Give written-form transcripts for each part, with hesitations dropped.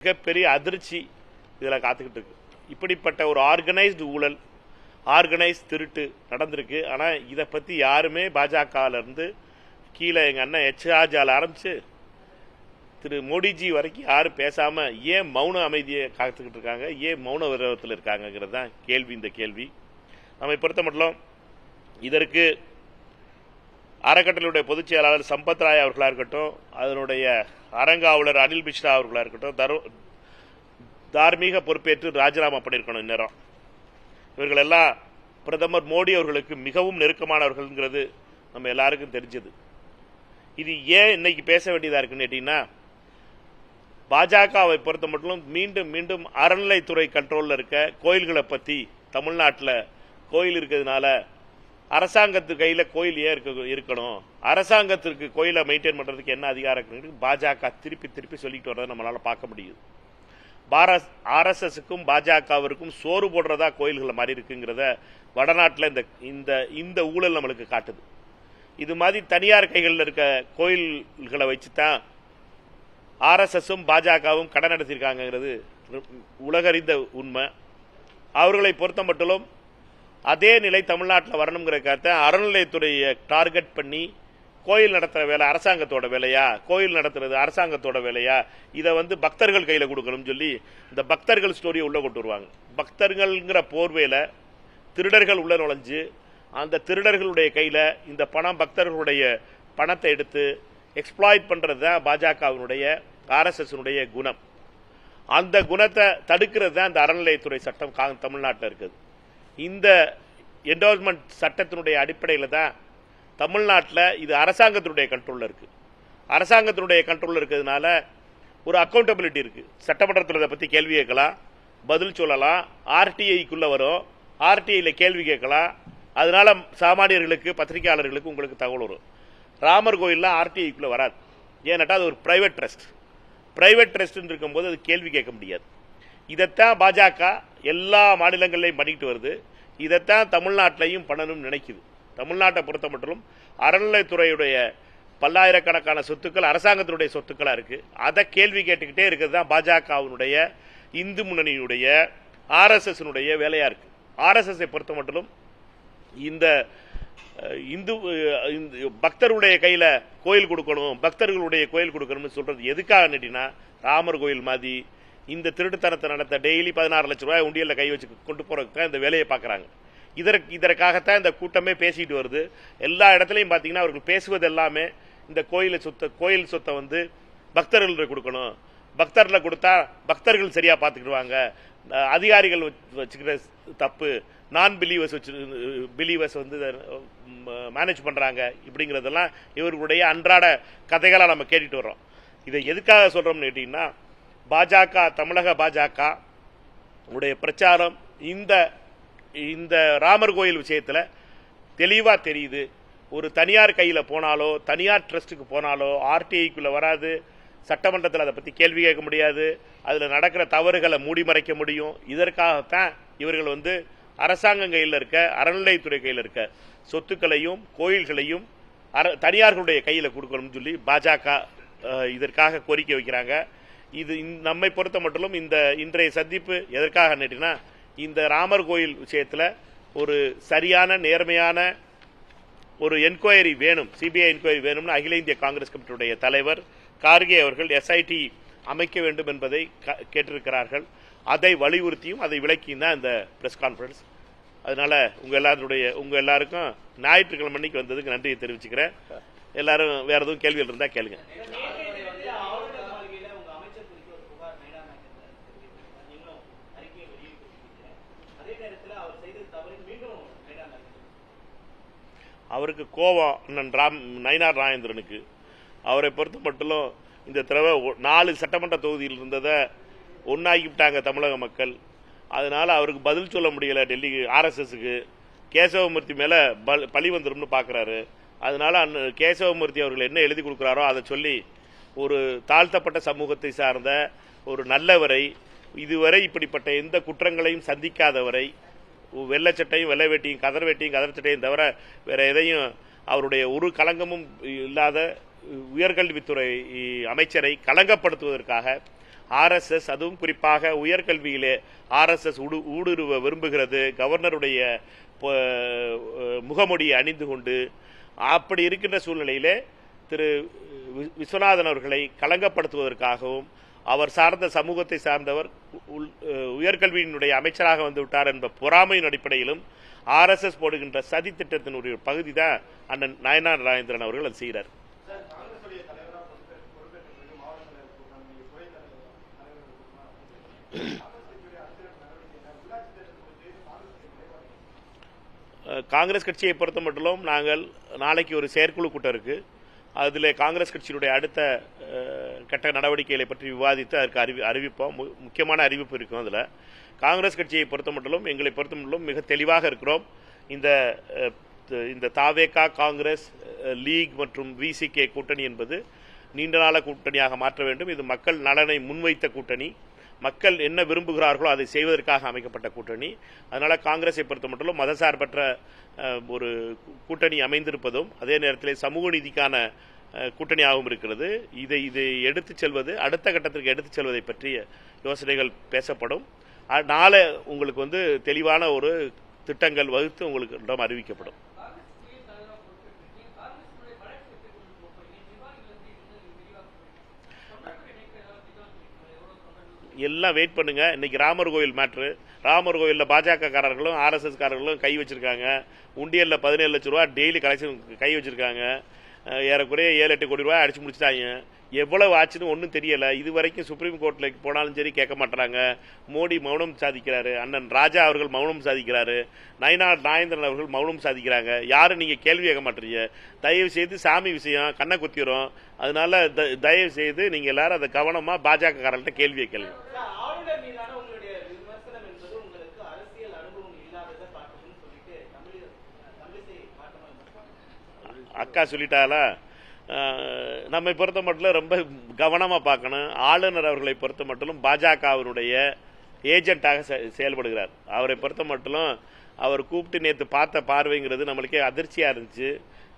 மிகப்பெரிய அதிர்ச்சி இதில் காத்துக்கிட்டு இருக்கு. இப்படிப்பட்ட ஒரு ஆர்கனைஸ்டு ஊழல், ஆர்கனைஸ் திருட்டு நடந்திருக்கு. ஆனால் இதை பற்றி யாருமே பாஜகவிலேருந்து கீழே எங்கள் அண்ணன் ராஜாவில் ஆரம்பித்து திரு மோடிஜி வரைக்கும் யாரும் பேசாமல் ஏன் மௌன அமைதியை காத்துக்கிட்டு இருக்காங்க, ஏன் மௌன விரோதத்தில் இருக்காங்கிறது தான் கேள்வி. இந்த கேள்வி நம்மை பொறுத்த மட்டும் இதற்கு அறக்கட்டளையுடைய பொதுச் செயலாளர் சம்பத் ராய் அவர்களாக இருக்கட்டும், அதனுடைய அரங்காவலர் அனில் மிஸ்ரா அவர்களாக இருக்கட்டும், தார்மீக பொறுப்பேற்று ராஜினாமா பண்ணியிருக்கணும். இந்நேரம் இவர்கள் எல்லாம் பிரதமர் மோடி அவர்களுக்கு மிகவும் நெருக்கமானவர்கள்ங்கிறது நம்ம எல்லாருக்கும் தெரிஞ்சது. இது ஏன் இன்னைக்கு பேச வேண்டியதாக இருக்குன்னு கேட்டீங்கன்னா, பாஜகவை பொறுத்த மட்டும் மீண்டும் மீண்டும் அறநிலைத்துறை கண்ட்ரோலில் இருக்க கோயில்களை பற்றி, தமிழ்நாட்டில் கோயில் இருக்கிறதுனால அரசாங்கத்து கையில் கோயில் ஏன் இருக்கணும், அரசாங்கத்திற்கு கோயிலை மெயின்டைன் பண்ணுறதுக்கு என்ன அதிகாரம் இருக்குன்னு பாஜக திருப்பி திருப்பி சொல்லிட்டு வர்றதை நம்மளால் பார்க்க முடியுது. ஆர்எஸ்எஸ்க்கும் பாஜகவிற்கும் சோறு போடுறதா கோயில்களை மாதிரி இருக்குங்கிறத வடநாட்டில் இந்த ஊழல் நம்மளுக்கு காட்டுது. இது மாதிரி தனியார் கைகளில் இருக்க கோயில்களை வச்சு தான் ஆர்எஸ்எஸும் பாஜகவும் கடன் நடத்தியிருக்காங்கிறது உலகறிந்த உண்மை. அவர்களை பொறுத்த மட்டும் அதே நிலை தமிழ்நாட்டில் வரணுங்கிறக்காக அறநிலையத்துறையை டார்கெட் பண்ணி கோயில் நடத்துகிற வேலை அரசாங்கத்தோட வேலையா, கோயில் நடத்துறது அரசாங்கத்தோட வேலையா, இதை பக்தர்கள் கையில் கொடுக்கணும்னு சொல்லி இந்த பக்தர்கள் ஸ்டோரியை உள்ளே கொண்டு வருவாங்க. பக்தர்கள்ங்கிற போர்வையில் திருடர்கள் உள்ள நுழைஞ்சு அந்த திருடர்களுடைய கையில் இந்த பணம், பக்தர்களுடைய பணத்தை எடுத்து எக்ஸ்ப்ளாய்ட் பண்ணுறது தான் பாஜகவினுடைய ஆர்எஸ்எஸ்னுடைய குணம். அந்த குணத்தை தடுக்கிறது தான் இந்த அறநிலையத்துறை சட்டம் தமிழ்நாட்டில் இருக்குது. இந்த என்டோர்ஸ்மெண்ட் சட்டத்தினுடைய அடிப்படையில் தான் தமிழ்நாட்டில் இது அரசாங்கத்தினுடைய கண்ட்ரோலில் இருக்குது. அரசாங்கத்தினுடைய கண்ட்ரோலில் இருக்கிறதுனால ஒரு அக்கௌண்டபிலிட்டி இருக்குது. சட்டமன்றத்தில் இதை பற்றி கேள்வி கேட்கலாம், பதில் சொல்லலாம், ஆர்டிஐக்குள்ளே வரும், ஆர்டிஐயில் கேள்வி கேட்கலாம். அதனால சாமானியர்களுக்கு, பத்திரிகையாளர்களுக்கு உங்களுக்கு தகவல் வரும். ராமர் கோயிலில் ஆர்டிஐக்குள்ளே வராது. ஏன்னாட்டா அது ஒரு பிரைவேட் ட்ரஸ்ட். பிரைவேட் ட்ரஸ்ட்னு இருக்கும்போது அது கேள்வி கேட்க முடியாது. இதைத்தான் பாஜக எல்லா மாநிலங்களையும் பண்ணிக்கிட்டு வருது. இதைத்தான் தமிழ்நாட்டிலையும் பண்ணணும்னு நினைக்குது. தமிழ்நாட்டை பொறுத்த மட்டும் அறநிலைத்துறையுடைய பல்லாயிரக்கணக்கான சொத்துக்கள் அரசாங்கத்தினுடைய சொத்துக்களா இருக்கு. அதை கேள்வி கேட்டுக்கிட்டே இருக்கிறது தான் பாஜகவினுடைய, இந்து முன்னணியுடைய, ஆர்எஸ்எஸ் வேலையா இருக்கு. ஆர்எஸ்எஸ் பொறுத்த மட்டும் இந்த இந்து பக்தருடைய கையில கோயில் கொடுக்கணும், பக்தர்களுடைய கோயில் கொடுக்கணும்னு சொல்றது எதுக்காக கேட்டீங்கன்னா, ராமர் கோயில் மாதிரி இந்த திருட்டுத்தனத்தை நடத்த டெய்லி 16 லட்சம் ரூபாய் உண்டியல்ல கை வச்சு கொண்டு போறதுக்கு தான் இந்த வேலையை பார்க்குறாங்க. இதற்காகத்தான் இந்த கூட்டமே பேசிட்டு வருது. எல்லா இடத்துலையும் பார்த்தீங்கன்னா அவர்கள் பேசுவது எல்லாமே இந்த கோயில் சொத்தை பக்தர்கள் கொடுக்கணும், பக்தர்களை கொடுத்தா பக்தர்கள் சரியா பார்த்துக்கிடுவாங்க, அதிகாரிகள் வச்சுக்கிற தப்பு, நான் பிலீவர்ஸ் மேனேஜ் பண்றாங்க, இப்படிங்கிறதெல்லாம் இவர்களுடைய அன்றாட கதைகளா நம்ம கேட்டுட்டு வர்றோம். இதை எதுக்காக சொல்றோம்னு கேட்டீங்கன்னா, பாஜக, தமிழக பாஜக உடைய பிரச்சாரம் இந்த ராமர் கோயில் விஷயத்தில் தெளிவா தெரியுது. ஒரு தனியார் கையில் போனாலோ, தனியார் ட்ரஸ்ட்டுக்கு போனாலோ ஆர்டிஐக்குள்ள வராது. சட்டமன்றத்தில் அதை பற்றி கேள்வி கேட்க முடியாது. அதில் நடக்கிற தவறுகளை மூடி மறைக்க முடியும். இதற்காகத்தான் இவர்கள் அரசாங்கம் கையில் இருக்க, அறநிலையத்துறை கையில் இருக்க சொத்துக்களையும் கோயில்களையும் தனியார்களுடைய கையில் கொடுக்கணும்னு சொல்லி பாஜக இதற்காக கோரிக்கை வைக்கிறாங்க. இது நம்மை பொறுத்த மட்டும் இந்த இன்றைய சந்திப்பு எதற்காக கேட்டீங்கன்னா, இந்த ராமர் கோயில் விஷயத்தில் ஒரு சரியான, நேர்மையான ஒரு என்கொயரி வேணும், சிபிஐ என்கொயரி வேணும்னு அகில இந்திய காங்கிரஸ் கமிட்டியுடைய தலைவர் கார்கே அவர்கள் எஸ்ஐடி அமைக்க வேண்டும் என்பதை கேட்டிருக்கிறார்கள். அதை வலியுறுத்தியும் அதை விளக்கியும் தான் இந்த பிரஸ் கான்ஃபரன்ஸ். அதனால உங்க எல்லாருக்கும் ஞாயிற்றுக்கிழமை அன்னைக்கு வந்ததுக்கு நன்றியை தெரிவிச்சுக்கிறேன். எல்லாரும் வேற எதுவும் கேள்விகள் இருந்தா கேளுங்க. அவருக்கு கோபம் நயினார் நாகேந்திரனுக்கு. அவரை பொறுத்த மட்டும் இந்த தடவை 4 சட்டமன்ற தொகுதியில் இருந்ததை ஒன்னாக்கிவிட்டாங்க தமிழக மக்கள். அதனால அவருக்கு பதில் சொல்ல முடியல. டெல்லி ஆர்எஸ்எஸ்க்கு கேசவமூர்த்தி மேல பழி வந்துரும்னு பாக்குறாரு. அதனால கேசவமூர்த்தி அவர்கள் என்ன எழுதி கொடுக்கிறாரோ அதை சொல்லி ஒரு தாழ்த்தப்பட்ட சமூகத்தை சார்ந்த ஒரு நல்லவரை, இதுவரை இப்படிப்பட்ட எந்த குற்றங்களையும் சந்திக்காதவரை, வெள்ளச்சட்டையும் வெள்ளை வேட்டியும் கதர் வேட்டியும் கதர் சட்டையும் தவிர வேற எதையும் அவருடைய ஒரு களங்கமும் இல்லாத உயர்கல்வித்துறை அமைச்சரை களங்கப்படுத்துவதற்காக RSS அதுவும் குறிப்பாக உயர்கல்வியிலே RSS ஊடுருவ விரும்புகிறது. கவர்னருடைய முகமொடியை அணிந்து கொண்டு அப்படி இருக்கின்ற சூழ்நிலையிலே திரு விஸ்வநாதன் அவர்களை களங்கப்படுத்துவதற்காகவும் அவர் சார்ந்த சமூகத்தை சார்ந்தவர் உயர்கல்வியினுடைய அமைச்சராக வந்து விட்டார் என்ற பொறாமையின் அடிப்படையிலும் RSS போடுகின்ற சதி திட்டத்தினுடைய பகுதி தான் அண்ணன் நயனார் நாகேந்திரன் அவர்கள் அது செய்கிறார். காங்கிரஸ் கட்சியை பொறுத்த மட்டும் நாங்கள் நாளைக்கு ஒரு செயற்குழு கூட்டம் இருக்கு. அதில் காங்கிரஸ் கட்சியினுடைய அடுத்த கட்ட நடவடிக்கைகளை பற்றி விவாதித்து அதற்கு அறிவிப்போம். முக்கியமான அறிவிப்பு இருக்கும். அதில் காங்கிரஸ் கட்சியை பொறுத்த மட்டும் எங்களை பொறுத்த மட்டும் மிக தெளிவாக இருக்கிறோம். இந்த தாவேகா, காங்கிரஸ், லீக் மற்றும் VCK கூட்டணி என்பது நீண்ட நாள கூட்டணியாக மாற்ற வேண்டும். இது மக்கள் நலனை முன்வைத்த கூட்டணி. மக்கள் என்ன விரும்புகிறார்களோ அதை செய்வதற்காக அமைக்கப்பட்ட கூட்டணி. அதனால காங்கிரஸை பொறுத்த மட்டும் மதசார்பற்ற ஒரு கூட்டணி அமைந்திருப்பதும் அதே நேரத்தில் சமூக நீதிக்கான கூட்டணியாகவும் இருக்கிறது. இதை எடுத்துச் செல்வது, அடுத்த கட்டத்திற்கு எடுத்துச் செல்வதை பற்றிய யோசனைகள் பேசப்படும். நாளை உங்களுக்கு தெளிவான ஒரு திட்டங்கள் வகுத்து உங்களுக்கு அறிவிக்கப்படும். எல்லாம் வெயிட் பண்ணுங்க. இன்னைக்கு ராமர் கோயில் மேட்ரு. ராமர் கோயிலில் பாஜக காரர்களும் RSS காரர்களும் கை வச்சிருக்காங்க. உண்டியலில் 17 லட்சம் ரூபா டெய்லி கலெக்ஷன் கை வச்சிருக்காங்க. ஏறக்குறைய 7-8 கோடி ரூபாய் அடிச்சு முடிச்சிட்டாங்க. எவ்வளவு ஆச்சுன்னு ஒன்றும் தெரியல. இது வரைக்கும் சுப்ரீம் கோர்ட்டில் போனாலும் சரி கேட்க மாட்டாங்க. மோடி மௌனம் சாதிக்கிறாரு. அண்ணன் ராஜா அவர்கள் மௌனம் சாதிக்கிறாரு. நயனார் நாகேந்திரன் அவர்கள் மௌனம் சாதிக்கிறாங்க. யாரும் நீங்க கேள்வி கேட்க மாட்டீங்க. தயவு செய்து சாமி விஷயம் கண்ணை குத்திரும். அதனால தயவு செய்து நீங்க எல்லாரும் அதை கவனமா பாஜக காரர்கிட்ட கேள்வியை கேள்வி. அக்கா சொல்லிட்டாலா? நம்மை பொறுத்த மட்டும் ரொம்ப கவனமாக பார்க்கணும். ஆளுநர் அவர்களை பொறுத்த மட்டும் பாஜகவினுடைய ஏஜென்ட்டாக செயல்படுகிறார். அவரை பொறுத்த மட்டும் அவர் கூப்பிட்டு நேற்று பார்த்த பார்வைங்கிறது நம்மளுக்கே அதிர்ச்சியாக இருந்துச்சு.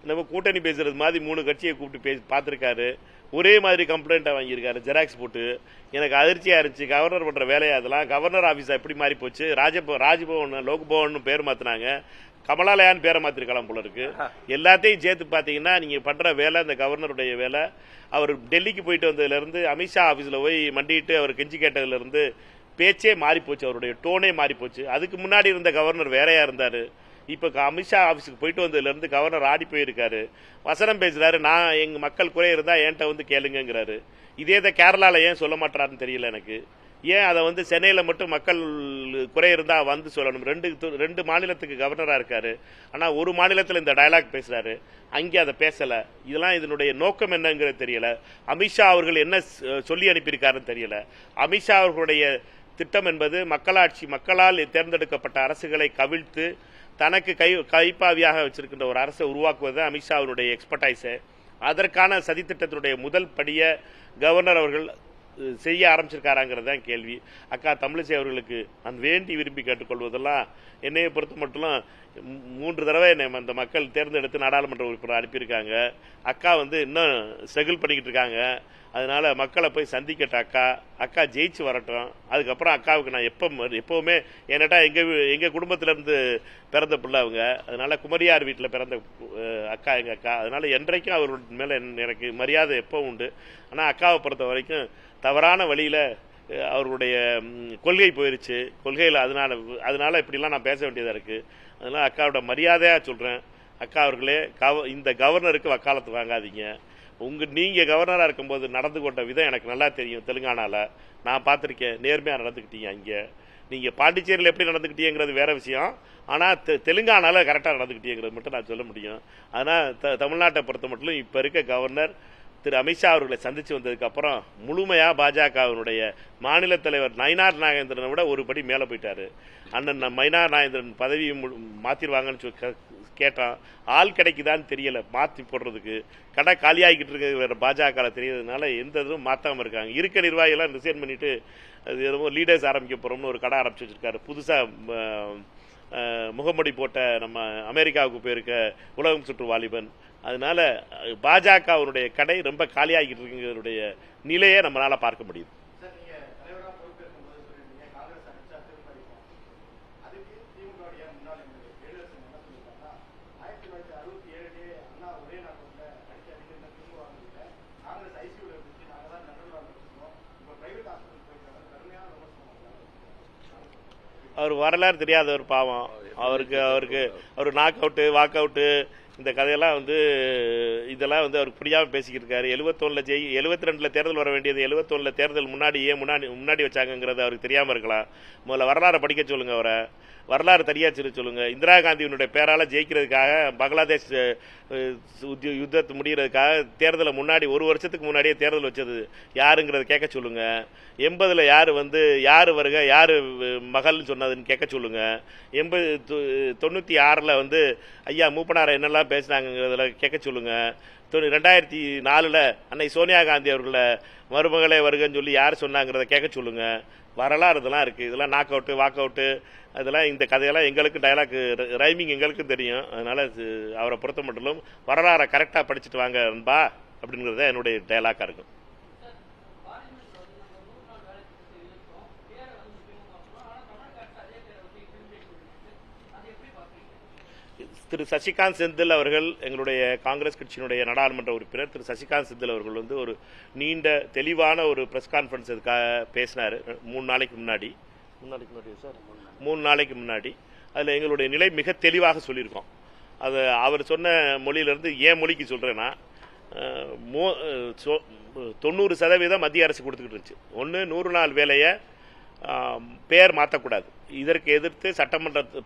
நம்ம கூட்டணி பேசுறது மாதிரி 3 கட்சியை கூப்பிட்டு பார்த்துருக்காரு. ஒரே மாதிரி கம்ப்ளைண்ட்டாக வாங்கியிருக்காரு ஜெராக்ஸ் போட்டு. எனக்கு அதிர்ச்சியாக இருந்துச்சு. கவர்னர் பண்ணுற வேலையா அதெல்லாம்? கவர்னர் ஆஃபீஸாக எப்படி மாறி போச்சு? ராஜ்பவன் லோக்பவன் பேர் மாற்றினாங்க. கமலாலயான்னு பேரை மாத்திருக்கலாம் போல இருக்கு. எல்லாத்தையும் சேர்த்து பார்த்தீங்கன்னா நீங்க பண்ற வேலை, இந்த கவர்னருடைய வேலை. அவர் டெல்லிக்கு போயிட்டு வந்ததுல இருந்து அமித்ஷா ஆபீஸ்ல போய் மண்டிட்டு அவர் கெஞ்சி கேட்டதுல இருந்து பேச்சே மாறி போச்சு. அவருடைய டோனே மாறி போச்சு. அதுக்கு முன்னாடி இருந்த கவர்னர் வேறையா இருந்தாரு. இப்ப அமித்ஷா ஆபீஸுக்கு போயிட்டு வந்ததுல இருந்து கவர்னர் ஆடி போயிருக்காரு. வசனம் பேசுறாரு. நான் எங்க மக்கள் குறை இருந்தா என்கிட்ட கேளுங்கிறாரு. இதே கேரளால ஏன் சொல்ல மாட்டாருன்னு தெரியல எனக்கு. ஏன் அதை சென்னையில் மட்டும் மக்கள் குறை இருந்தால் சொல்லணும்? ரெண்டு மாநிலத்துக்கு கவர்னராக இருக்காரு. ஆனால் ஒரு மாநிலத்தில் இந்த டயலாக் பேசுறாரு, அங்கே அதை பேசலை. இதனுடைய நோக்கம் என்னங்கிறது தெரியல. அமித்ஷா அவர்கள் என்ன சொல்லி அனுப்பியிருக்காருன்னு தெரியல. அமித்ஷா அவர்களுடைய திட்டம் என்பது மக்களாட்சி, மக்களால் தேர்ந்தெடுக்கப்பட்ட அரசுகளை கவிழ்த்து தனக்கு கைப்பாவியாக வச்சிருக்கின்ற ஒரு அரசை உருவாக்குவது அமித்ஷாவினுடைய எக்ஸ்பர்டைஸு. அதற்கான சதித்திட்டத்தினுடைய முதல் படியை கவர்னர் அவர்கள் செய்ய ஆரம்பிச்சிருக்காராங்கிறது தான் கேள்வி. அக்கா தமிழிசை அவர்களுக்கு நான் வேண்டி விரும்பி கேட்டுக்கொள்வதெல்லாம், என்னையை பொறுத்த மட்டும் 3 தடவை என்னை அந்த மக்கள் தேர்ந்தெடுத்து நாடாளுமன்ற உறுப்பினர் அனுப்பியிருக்காங்க. அக்கா இன்னும் ஸ்ட்ரகிள் பண்ணிக்கிட்டு இருக்காங்க. அதனால மக்களை போய் சந்திக்கட்ட அக்கா ஜெயிச்சு வரட்டும். அதுக்கப்புறம் அக்காவுக்கு நான் எப்பவுமே என்னட்டா எங்க குடும்பத்திலிருந்து பிறந்த பிள்ளை அவங்க. அதனால குமரியார் வீட்டில் பிறந்த அக்கா எங்க அக்கா. அதனால என்றைக்கும் அவர்கள் மேல எனக்கு மரியாதை எப்பவும் உண்டு. ஆனால் அக்காவை பொறுத்த வரைக்கும் தவறான வழியில அவர்களுடைய கொள்கை போயிருச்சு. கொள்கையில் அதனால இப்படிலாம் நான் பேச வேண்டியதா இருக்கு. அதனால அக்காவோட மரியாதையா சொல்றேன். அக்கா அவர்களே, இந்த கவர்னருக்கு வக்காலத்து வாங்காதீங்க. நீங்க கவர்னரா இருக்கும்போது நடந்து கொண்ட விதம் எனக்கு நல்லா தெரியும். தெலுங்கானால நான் பார்த்திருக்கேன். நேர்மையா நடந்துக்கிட்டீங்க. இங்க நீங்க பாண்டிச்சேரியில் எப்படி நடந்துக்கிட்டீங்கிறது வேற விஷயம். ஆனா தெலுங்கானால கரெக்டா நடந்துக்கிட்டீங்கிறது மட்டும் நான் சொல்ல முடியும். ஆனா தமிழ்நாட்டை பொறுத்த மட்டும் இப்ப இருக்க கவர்னர் திரு அமித்ஷா அவர்களை சந்திச்சு வந்ததுக்கு அப்புறம் முழுமையா பாஜகவினுடைய மாநில தலைவர் நயனார் நாகேந்திரனை விட ஒரு படி மேல போயிட்டாரு. அண்ணன் நயனார் நாகேந்திரன் பதவியை மாத்திருவாங்கன்னு கேட்டான். ஆள் கிடைக்குதான்னு தெரியல மாத்தி போடுறதுக்கு. கடை காலியாகிக்கிட்டு இருக்க வேற பாஜக தெரியறதுனால எந்த இதுவும் மாத்தாம இருக்காங்க. இருக்க நிர்வாகிகளாம் ரிசைன் பண்ணிட்டு லீடர்ஸ் ஆரம்பிக்க போறோம்னு ஒரு கடை ஆரம்பிச்சு வச்சிருக்காரு. புதுசா முகமடி போட்ட நம்ம அமெரிக்காவுக்கு போயிருக்க உலகம் சுற்று வாலிபன். அதனால பாஜகவுடைய கடை ரொம்ப காலியாகிட்டு இருக்குங்கிறதுடைய நிலையை நம்மளால பார்க்க முடியுது. அவர் வரலாறு தெரியாதவர் பாவம். அவர் நாக் அவுட்டு வாக் அவுட்டு இந்த கதையெல்லாம் இதெல்லாம் அவருக்கு புரியாமல் பேசிக்கிட்டு இருக்காரு. 72 தேர்தல் வர வேண்டியது 71 தேர்தல் முன்னாடி வச்சாங்கிறது அவருக்கு தெரியாமல் இருக்கலாம். முதல்ல வரலாறு படிக்க சொல்லுங்க, அவரை வரலாறு தெரியாச்சு சொல்லுங்க. இந்திரா காந்தியினுடைய பேரால ஜெயிக்கிறதுக்காக பங்களாதேஷ் யுத்தத்தை முடிகிறதுக்காக தேர்தலை முன்னாடி 1 வருஷத்துக்கு முன்னாடியே தேர்தல் வச்சது யாருங்கிறத கேட்க சொல்லுங்க. 80 யாரு வருக யாரு மகள்னு சொன்னதுன்னு கேட்க சொல்லுங்க. 96 ஐயா மூப்பனாரை என்னெல்லாம் பேசினாங்கிறதுல கேட்க சொல்லுங்க. 2004 அன்னை சோனியா காந்தி அவர்களை மருமகளே வருகன்னு சொல்லி யார் சொன்னாங்கிறத கேட்க சொல்லுங்க. வரலாறு இதெல்லாம் இருக்குது. இதெல்லாம் நாக் அவுட்டு வாக் அவுட்டு அதெல்லாம் இந்த கதையெல்லாம் எங்களுக்கு டைலாக் ரைமிங் எங்களுக்கும் தெரியும். அதனால் அவரை பொறுத்த மட்டும் வரலாறை கரெக்டாக படிச்சுட்டு வாங்க நண்பா அப்படிங்கிறத என்னுடைய டைலாக்காக இருக்கும். திரு சசிகாந்த் செந்தில் அவர்கள், எங்களுடைய காங்கிரஸ் கட்சியினுடைய நாடாளுமன்ற உறுப்பினர் திரு சசிகாந்த் செந்தில் அவர்கள் ஒரு நீண்ட தெளிவான ஒரு பிரஸ் கான்ஃபரன்ஸ் இதுக்காக பேசினார் 3 நாளைக்கு முன்னாடி சார் 3 நாளைக்கு முன்னாடி. அதில் எங்களுடைய நிலை மிக தெளிவாக சொல்லியிருக்கோம். அது அவர் சொன்ன மொழியிலிருந்து ஏன் மொழிக்கு சொல்கிறேன்னா 90% மத்திய அரசு கொடுத்துக்கிட்டு இருந்துச்சு. 100 நாள் வேலையை பேர் மாற்றக்கூடாது. இதற்கு எதிர்த்து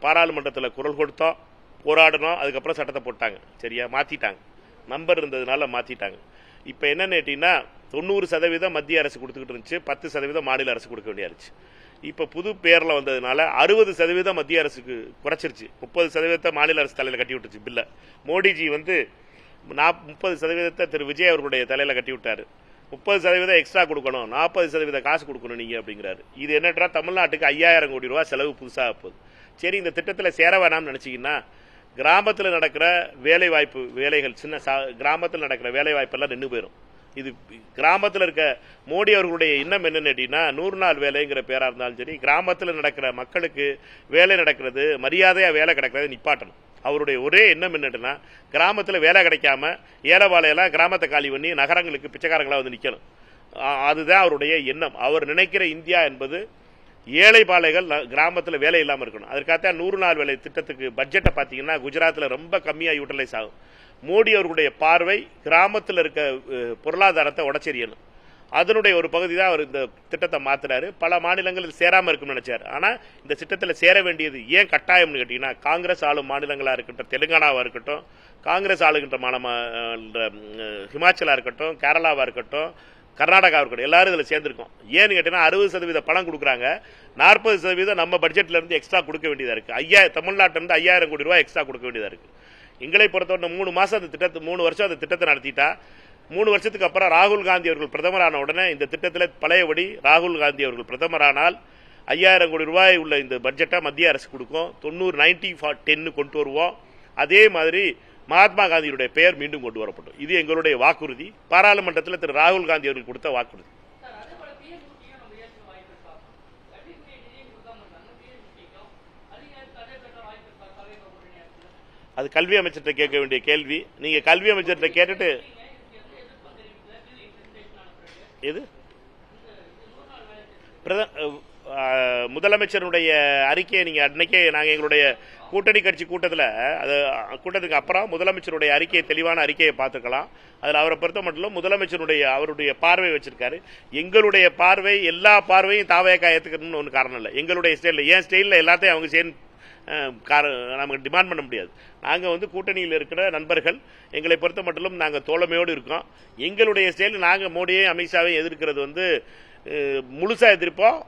பாராளுமன்றத்தில் குரல் கொடுத்தோம், போராடணும். அதுக்கப்புறம் சட்டத்தை போட்டாங்க. சரியா, மாற்றிட்டாங்க. நம்பர் இருந்ததுனால மாற்றிட்டாங்க. இப்போ என்னன்னு கேட்டீங்கன்னா 90% மத்திய அரசு கொடுத்துக்கிட்டு இருந்துச்சு, 10% மாநில அரசு கொடுக்க வேண்டியிருச்சு. இப்போ புது பேரில் வந்ததுனால 60% மத்திய அரசுக்கு குறைச்சிருச்சு, 30% மாநில அரசு தலையில் கட்டி விட்டுச்சு பில்லை. மோடிஜி 30% திரு விஜய் அவர்களுடைய தலையில் கட்டி விட்டார். 30% எக்ஸ்ட்ரா கொடுக்கணும், 40% காசு கொடுக்கணும் நீங்கள் அப்படிங்கிறாரு. இது என்னன்றா தமிழ்நாட்டுக்கு 5000 கோடி ரூபா செலவு புதுசாக போகுது. சரி, இந்த திட்டத்தில் சேர வேணாம்னு நினச்சிங்கன்னா கிராமத்தில் நடக்கிற வேலைகள் கிராமத்தில் நடக்கிற வேலை வாய்ப்பெல்லாம் நின்று போயிடும். இது கிராமத்தில் இருக்க மோடி அவர்களுடைய எண்ணம் என்னன்னு கேட்டீங்கன்னா 100 நாள் வேலைங்கிற பேராக இருந்தாலும் சரி, கிராமத்தில் நடக்கிற மக்களுக்கு வேலை நடக்கிறது, மரியாதையாக வேலை கிடைக்கிறது நிப்பாட்டணும். அவருடைய ஒரே எண்ணம் என்னட்டுன்னா கிராமத்தில் வேலை கிடைக்காம ஏழைவாழையெல்லாம் கிராமத்தை காலி பண்ணி நகரங்களுக்கு பிச்சைக்காரங்களாக நிற்கணும். அதுதான் அவருடைய எண்ணம். அவர் நினைக்கிற இந்தியா என்பது ஏழை பாலைகள் கிராமத்தில் வேலை இல்லாமல் இருக்கணும். அதற்காகத்தான் 100 நாள் வேலை திட்டத்துக்கு பட்ஜெட்டை பார்த்தீங்கன்னா குஜராத்தில் ரொம்ப கம்மியாக யூட்டிலைஸ் ஆகும். மோடி அவர்களுடைய பார்வை கிராமத்தில் இருக்க பொருளாதாரத்தை உடச்செறியணும். அதனுடைய ஒரு பகுதி தான் அவர் இந்த திட்டத்தை மாற்றினார். பல மாநிலங்களில் சேராமல் இருக்கும்னு நினைச்சார். ஆனால் இந்த திட்டத்தில் சேர வேண்டியது ஏன் கட்டாயம்னு கேட்டிங்கன்னா, காங்கிரஸ் ஆளும் மாநிலங்களாக இருக்கட்டும், தெலுங்கானாவாக இருக்கட்டும், காங்கிரஸ் ஆளுகின்ற ஹிமாச்சலாக இருக்கட்டும், கேரளாவாக இருக்கட்டும், கர்நாடகா இருக்கட்டும், எல்லாரும் இதில் சேர்ந்துருக்கோம். ஏன்னு கேட்டீங்கன்னா 60% பணம் கொடுக்குறாங்க, 40% நம்ம பட்ஜெட்லேருந்து எக்ஸ்ட்ரா கொடுக்க வேண்டியதாக இருக்குது. தமிழ்நாட்டிலேருந்து 5000 கோடி ரூபாய் எக்ஸ்ட்ரா கொடுக்க வேண்டியதாக இருக்குது. எங்களை பொறுத்தவரை 3 மாதம் அந்த திட்டத்தை 3 வருஷம் அந்த திட்டத்தை நடத்திட்டா 3 வருஷத்துக்கு அப்புறம் ராகுல் காந்தி அவர்கள் பிரதமரான உடனே இந்த திட்டத்தில் பழையபடி ராகுல் காந்தி அவர்கள் பிரதமரானால் 5000 கோடி ரூபாய் உள்ள இந்த பட்ஜெட்டை மத்திய அரசு கொடுக்கும். 90-90-10 கொண்டு வருவோம். அதே மாதிரி மகாத்மா காந்தியுடைய பெயர் மீண்டும் கொண்டு வரப்படும். இது எங்களுடைய வாக்குறுதி. பாராளுமன்றத்தில் திரு ராகுல் காந்தி அவர்கள் கொடுத்த வாக்குறுதி. அது கல்வி அமைச்சர்கிட்ட கேட்க வேண்டிய கேள்வி. நீங்க கல்வி அமைச்சர்கிட்ட கேட்டுட்டு எது முதலமைச்சருடைய அறிக்கையை நீங்க அன்னைக்கே நாங்கள் எங்களுடைய கூட்டணி கட்சி கூட்டத்துக்கு அப்புறம் முதலமைச்சருடைய அறிக்கையை, தெளிவான அறிக்கையை பார்த்துக்கலாம். அதில் அவரை பொறுத்த மட்டும் அவருடைய பார்வை வச்சிருக்காரு. எங்களுடைய பார்வை எல்லா பார்வையும் தாவேக்கா ஏற்றுக்கணும்னு ஒன்று காரணம் இல்லை. எங்களுடைய ஸ்டைலில் என் ஸ்டைலில் எல்லாத்தையும் அவங்க சேர்ந்து நமக்கு டிமாண்ட் பண்ண முடியாது. நாங்கள் கூட்டணியில் இருக்கிற நண்பர்கள், எங்களை பொறுத்த மட்டும் நாங்கள் தோழமையோடு இருக்கோம். எங்களுடைய ஸ்டைல் நாங்கள் மோடியை அமித்ஷாவையும் எதிர்க்கிறது முழுசா எதிர்ப்போம்,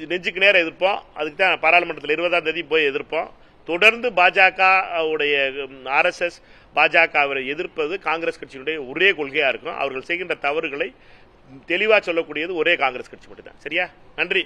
நெஞ்சுக்கு நேரம் எதிர்ப்போம். அதுக்கு தான் பாராளுமன்றத்தில் 20ஆம் தேதி போய் எதிர்ப்போம். தொடர்ந்து பாஜக RSS பாஜகவை எதிர்ப்பது காங்கிரஸ் கட்சியினுடைய ஒரே கொள்கையா இருக்கும். அவர்கள் செய்கின்ற தவறுகளை தெளிவாக சொல்லக்கூடியது ஒரே காங்கிரஸ் கட்சி மட்டும்தான். சரியா? நன்றி.